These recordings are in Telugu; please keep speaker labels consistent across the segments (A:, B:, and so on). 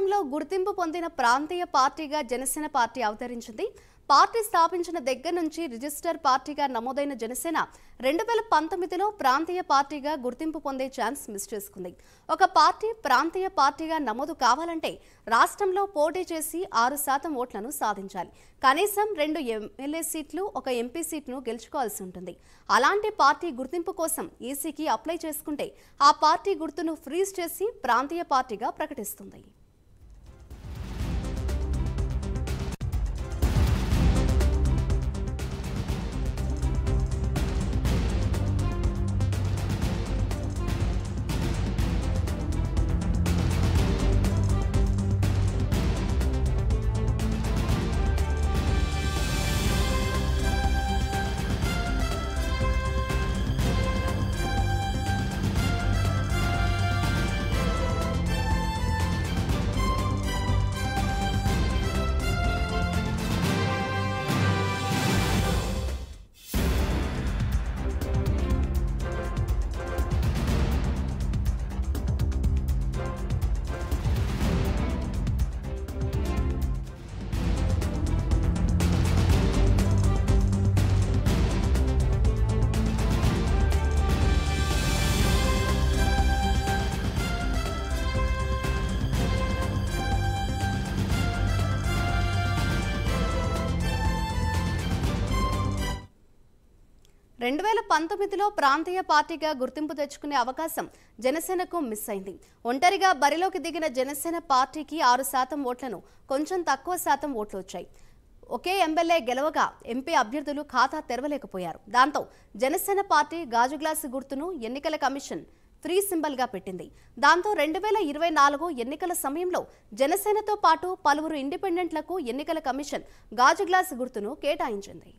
A: దేశంలో గుర్తింపు పొందిన ప్రాంతీయ పార్టీగా జనసేన పార్టీ అవతరించింది. పార్టీ స్థాపించిన దగ్గర నుంచి రిజిస్టర్ పార్టీగా నమోదైన జనసేన 2019లో ప్రాంతీయ పార్టీగా గుర్తింపు పొందే ఛాన్స్ మిస్ చేసుకుంది. ఒక పార్టీ ప్రాంతీయ పార్టీగా నమోదు కావాలంటే రాష్ట్రంలో పోటీ చేసి 6% ఓట్లను సాధించాలి. కనీసం 2 ఎమ్మెల్యే సీట్లు, 1 ఎంపీ సీట్ను గెలుచుకోవాల్సి ఉంటుంది. అలాంటి పార్టీ గుర్తింపు కోసం ఈసీకి అప్లై చేసుకుంటే ఆ పార్టీ గుర్తును ఫ్రీజ్ చేసి ప్రాంతీయ పార్టీగా ప్రకటిస్తుంది. రెండు 2019లో ప్రాంతీయ పార్టీగా గుర్తింపు తెచ్చుకునే అవకాశం జనసేనకు మిస్ అయింది. ఒంటరిగా బరిలోకి దిగిన జనసేన పార్టీకి 6% ఓట్లను, కొంచెం తక్కువ శాతం ఓట్లు వచ్చాయి. ఒకే ఎమ్మెల్యే గెలవగా ఎంపీ అభ్యర్థులు ఖాతా తెరవలేకపోయారు. దాంతో జనసేన పార్టీ గాజు గ్లాసు గుర్తును ఎన్నికల కమిషన్ ఫ్రీ సింబల్ గా పెట్టింది. దాంతో 2024 ఎన్నికల సమయంలో జనసేనతో పాటు పలువురు ఇండిపెండెంట్లకు ఎన్నికల కమిషన్ గాజు గ్లాసు గుర్తును కేటాయించింది.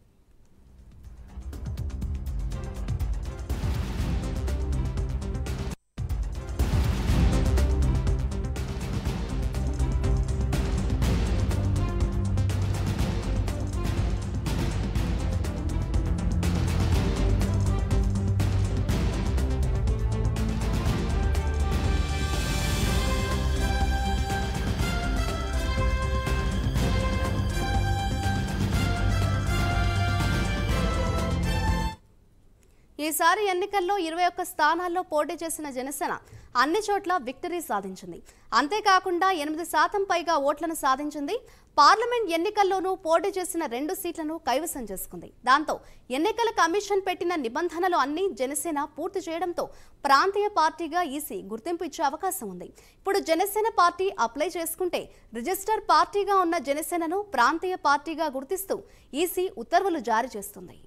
A: ఈసారి ఎన్నికల్లో 21 స్థానాల్లో పోటీ చేసిన జనసేన అన్ని చోట్ల విక్టరీ సాధించింది. అంతేకాకుండా 8% పైగా ఓట్లను సాధించింది. పార్లమెంట్ ఎన్నికల్లోనూ పోటీ చేసిన 2 సీట్లను కైవసం చేసుకుంది. దాంతో ఎన్నికల కమిషన్ పెట్టిన నిబంధనలు అన్ని జనసేన పూర్తి చేయడంతో ప్రాంతీయ పార్టీగా ఈసీ గుర్తింపు ఇచ్చే అవకాశం ఉంది. ఇప్పుడు జనసేన పార్టీ అప్లై చేసుకుంటే రిజిస్టర్ పార్టీగా ఉన్న జనసేనను ప్రాంతీయ పార్టీగా గుర్తిస్తూ ఈసీ ఉత్తర్వులు జారీ చేస్తుంది.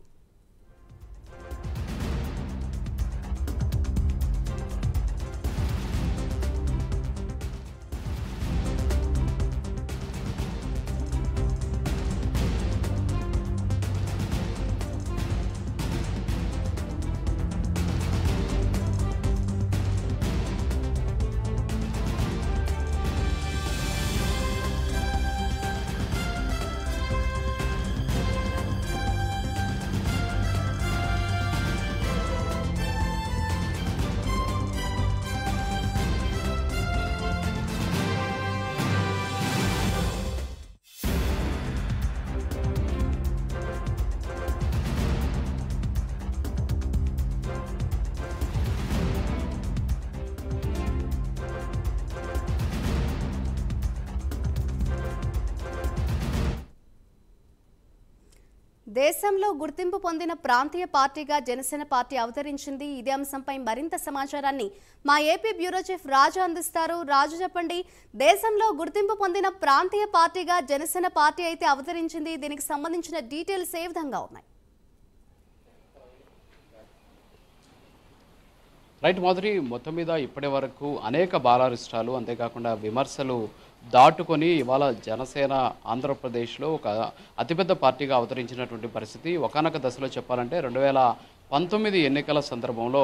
A: దేశంలో గుర్తింపు పొందిన ప్రాంతీయ పార్టీగా జనసేన పార్టీ అవతరించింది. ఇదే అంశంపై మరింత సమాచారాన్ని మా ఏపీ బ్యూరో చీఫ్ రాజు అందిస్తారు. రాజు, చెప్పండి, దేశంలో గుర్తింపు పొందిన ప్రాంతీయ పార్టీగా జనసేన పార్టీ అయితే అవతరించింది. దీనికి సంబంధించిన డీటెయిల్స్ ఏ విధంగా ఉన్నాయి?
B: రైట్ మాధురి, మొత్తం మీద ఇప్పటి వరకు అనేక బాలారిష్టాలు, అంతేకాకుండా విమర్శలు దాటుకొని ఇవాళ జనసేన ఆంధ్రప్రదేశ్లో ఒక అతిపెద్ద పార్టీగా అవతరించినటువంటి పరిస్థితి. ఒకానొక దశలో చెప్పాలంటే 19 ఎన్నికల సందర్భంలో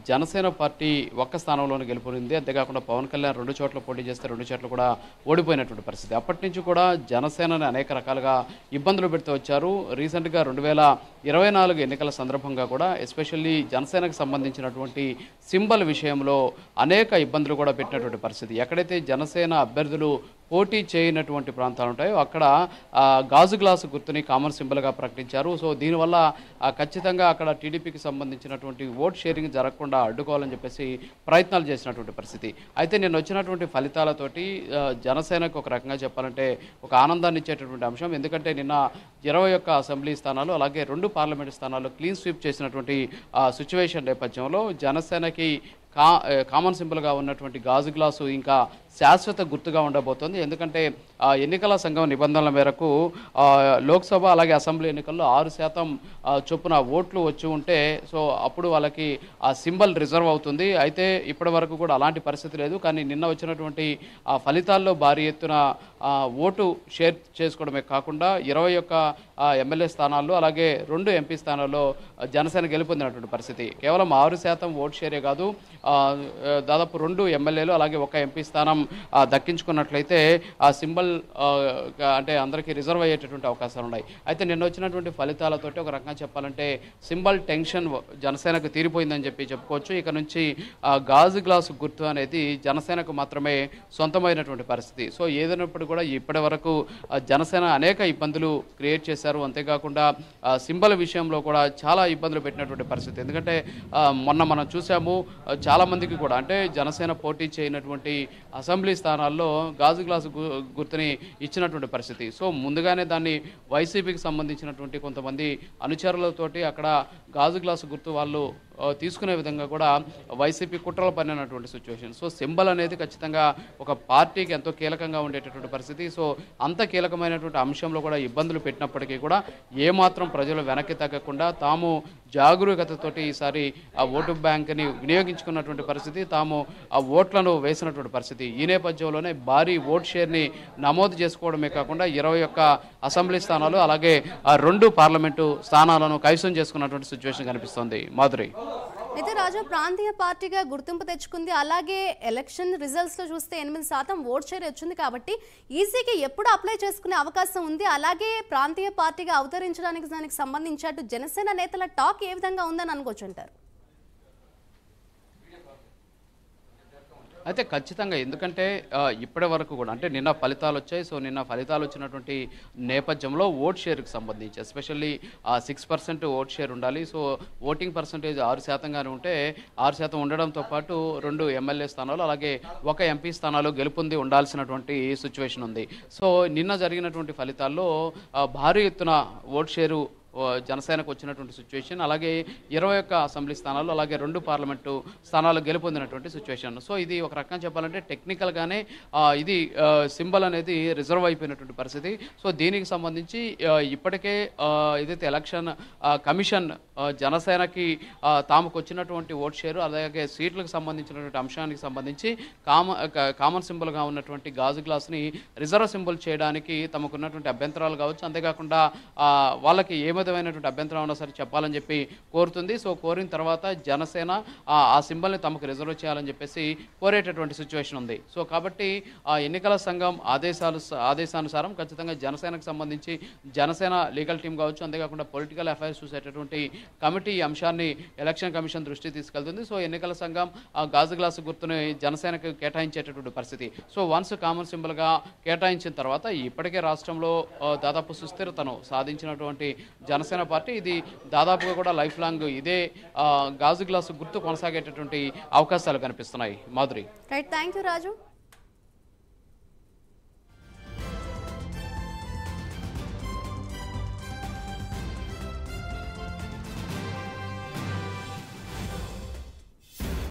B: జనసేన పార్టీ ఒక్క స్థానంలోనే గెలుపొందింది. అంతేకాకుండా పవన్ కళ్యాణ్ 2 చోట్ల పోటీ చేస్తే 2 చోట్ల కూడా ఓడిపోయినటువంటి పరిస్థితి. అప్పటి నుంచి కూడా జనసేనని అనేక రకాలుగా ఇబ్బందులు పెడుతూ వచ్చారు. రీసెంట్గా 2024 ఎన్నికల సందర్భంగా కూడా ఎస్పెషల్లీ జనసేనకు సంబంధించినటువంటి సింబల్ విషయంలో అనేక ఇబ్బందులు కూడా పెట్టినటువంటి పరిస్థితి. ఎక్కడైతే జనసేన అభ్యర్థులు పోటీ చేయనటువంటి ప్రాంతాలు ఉంటాయో అక్కడ గాజు గ్లాసు గుర్తుని కామన్ సింబల్గా ప్రకటించారు. సో దీనివల్ల ఖచ్చితంగా అక్కడ టీడీపీకి సంబంధించినటువంటి ఓట్ షేరింగ్ జరగకుండా అడ్డుకోవాలని చెప్పేసి ప్రయత్నాలు చేసినటువంటి పరిస్థితి. అయితే నిన్న వచ్చినటువంటి ఫలితాలతోటి జనసేనకు ఒక రకంగా చెప్పాలంటే ఒక ఆనందాన్ని ఇచ్చేటటువంటి అంశం. ఎందుకంటే నిన్న 21 అసెంబ్లీ స్థానాలు అలాగే 2 పార్లమెంటు స్థానాలు క్లీన్ స్వీప్ చేసినటువంటి సిచ్యువేషన్ నేపథ్యంలో జనసేనకి కామన్ సింబల్గా ఉన్నటువంటి గాజు గ్లాసు ఇంకా శాశ్వత గుర్తుగా ఉండబోతోంది. ఎందుకంటే ఎన్నికల సంఘం నిబంధనల మేరకు లోక్సభ అలాగే అసెంబ్లీ ఎన్నికల్లో 6% చొప్పున ఓట్లు వచ్చి ఉంటే సో అప్పుడు వాళ్ళకి ఆ సింబల్ రిజర్వ్ అవుతుంది. అయితే ఇప్పటి వరకు కూడా అలాంటి పరిస్థితి లేదు. కానీ నిన్న వచ్చినటువంటి ఫలితాల్లో భారీ ఎత్తున ఓటు షేర్ చేసుకోవడమే కాకుండా 21 ఎమ్మెల్యే స్థానాల్లో అలాగే 2 ఎంపీ స్థానాల్లో జనసేన గెలుపొందినటువంటి పరిస్థితి. కేవలం 6% ఓటు షేరే కాదు, దాదాపు 2 ఎమ్మెల్యేలు అలాగే 1 ఎంపీ స్థానం దక్కించుకున్నట్లయితే ఆ సింబల్ అంటే అందరికీ రిజర్వ్ అయ్యేటటువంటి అవకాశాలు ఉన్నాయి. అయితే నిన్న వచ్చినటువంటి ఫలితాలతోటి ఒక రకంగా చెప్పాలంటే సింబల్ టెన్షన్ జనసేనకు తీరిపోయిందని చెప్పుకోవచ్చు. ఇక నుంచి గాజు గ్లాసు గుర్తు అనేది జనసేనకు మాత్రమే సొంతమైనటువంటి పరిస్థితి. సో ఏదైనప్పుడు కూడా ఇప్పటి వరకు జనసేన అనేక ఇబ్బందులు క్రియేట్ చేశారు. అంతేకాకుండా సింబల్ విషయంలో కూడా చాలా ఇబ్బందులు పెట్టినటువంటి పరిస్థితి. ఎందుకంటే మొన్న మనం చూసాము చాలామందికి కూడా అంటే జనసేన పోటీ చేయనటువంటి అసెంబ్లీ స్థానాల్లో గాజు గ్లాసు గుర్తుని ఇచ్చినటువంటి పరిస్థితి. సో ముందుగానే దాన్ని వైసీపీకి సంబంధించినటువంటి కొంతమంది అనుచరులతోటి అక్కడ గాజు గ్లాసు గుర్తు వాళ్ళు తీసుకునే విధంగా కూడా వైసీపీ కుట్రలు పడినటువంటి సిచ్యువేషన్. సో సింబల్ అనేది ఖచ్చితంగా ఒక పార్టీకి ఎంతో కీలకంగా ఉండేటటువంటి పరిస్థితి. సో అంత కీలకమైనటువంటి అంశంలో కూడా ఇబ్బందులు పెట్టినప్పటికీ కూడా ఏమాత్రం ప్రజలు వెనక్కి తగ్గకుండా తాము జాగరూకతతోటి ఈసారి ఆ ఓటు బ్యాంక్ని వినియోగించుకున్నటువంటి పరిస్థితి, తాము ఆ ఓట్లను వేసినటువంటి పరిస్థితి. ఈ నేపథ్యంలోనే భారీ ఓట్ షేర్ని నమోదు చేసుకోవడమే కాకుండా 21 అసెంబ్లీ స్థానాలు అలాగే 2 పార్లమెంటు స్థానాలను కైవసం చేసుకున్నటువంటి సిచ్యువేషన్ కనిపిస్తోంది. మాధురి.
A: అయితే రాజు ప్రాంతీయ పార్టీగా గుర్తింపు తెచ్చుకుంది. అలాగే ఎలక్షన్ రిజల్ట్స్ లో చూస్తే 8% ఓట్ షేర్ వచ్చింది కాబట్టి ఈసీకి ఎప్పుడు అప్లై చేసుకునే అవకాశం ఉంది. అలాగే ప్రాంతీయ పార్టీగా అవతరించడానికి దానికి సంబంధించి అటు జనసేన నేతల టాక్ ఏ విధంగా ఉందని అనుకోవచ్చు అంటారు?
B: అయితే ఖచ్చితంగా ఎందుకంటే ఇప్పటి వరకు కూడా అంటే నిన్న ఫలితాలు వచ్చాయి. సో నిన్న ఫలితాలు వచ్చినటువంటి నేపథ్యంలో ఓట్ షేర్కి సంబంధించి ఎస్పెషల్లీ 6% ఓట్ షేర్ ఉండాలి. సో ఓటింగ్ పర్సంటేజ్ 6%గానే ఉంటే 6% ఉండడంతో పాటు 2 ఎమ్మెల్యే స్థానాలు అలాగే 1 ఎంపీ స్థానాలు గెలుపొంది ఉండాల్సినటువంటి సిచ్యువేషన్ ఉంది. సో నిన్న జరిగినటువంటి ఫలితాల్లో భారీ ఎత్తున ఓట్ షేరు జనసేనకు వచ్చినటువంటి సిచ్యువేషన్, అలాగే 21 అసెంబ్లీ స్థానాలు అలాగే 2 పార్లమెంటు స్థానాలు గెలుపొందినటువంటి సిచ్యువేషన్. సో ఇది ఒక రకంగా చెప్పాలంటే టెక్నికల్గానే ఇది సింబల్ అనేది రిజర్వ్ అయిపోయినటువంటి పరిస్థితి. సో దీనికి సంబంధించి ఇప్పటికే ఏదైతే ఎలక్షన్ కమిషన్ జనసేనకి తాముకు వచ్చినటువంటి ఓట్ షేరు అలాగే సీట్లకు సంబంధించినటువంటి అంశానికి సంబంధించి కామన్ సింబల్గా ఉన్నటువంటి గాజు గ్లాస్ని రిజర్వ్ సింబల్ చేయడానికి తమకున్నటువంటి అభ్యంతరాలు కావచ్చు, అంతేకాకుండా వాళ్ళకి ఏ విధమైనటువంటి అభ్యంతరం ఉన్నా సరే చెప్పాలని చెప్పి కోరుతుంది. సో కోరిన తర్వాత జనసేన ఆ సింబల్ని తమకు రిజర్వ్ చేయాలని చెప్పేసి కోరేటటువంటి సిచ్యువేషన్ ఉంది. సో కాబట్టి ఎన్నికల సంఘం ఆదేశానుసారం ఖచ్చితంగా జనసేనకు సంబంధించి జనసేన లీగల్ టీం కావచ్చు, అంతేకాకుండా పొలిటికల్ అఫైర్స్ చూసేటటువంటి కమిటీ ఈ అంశాన్ని ఎలక్షన్ కమిషన్ దృష్టి తీసుకెళ్తుంది. సో ఎన్నికల సంఘం గాజు గ్లాసు గుర్తుని జనసేనకు కేటాయించేటటువంటి పరిస్థితి. సో వన్స్ కామన్ సింబల్గా కేటాయించిన తర్వాత ఇప్పటికే రాష్ట్రంలో దాదాపు సుస్థిరతను సాధించినటువంటి జనసేన పార్టీ ఇది దాదాపుగా కూడా లైఫ్ లాంగ్ ఇదే గాజు గ్లాసు గుర్తు కొనసాగేటటువంటి అవకాశాలు కనిపిస్తున్నాయి. Madhuri.
A: Right, thank you Raju.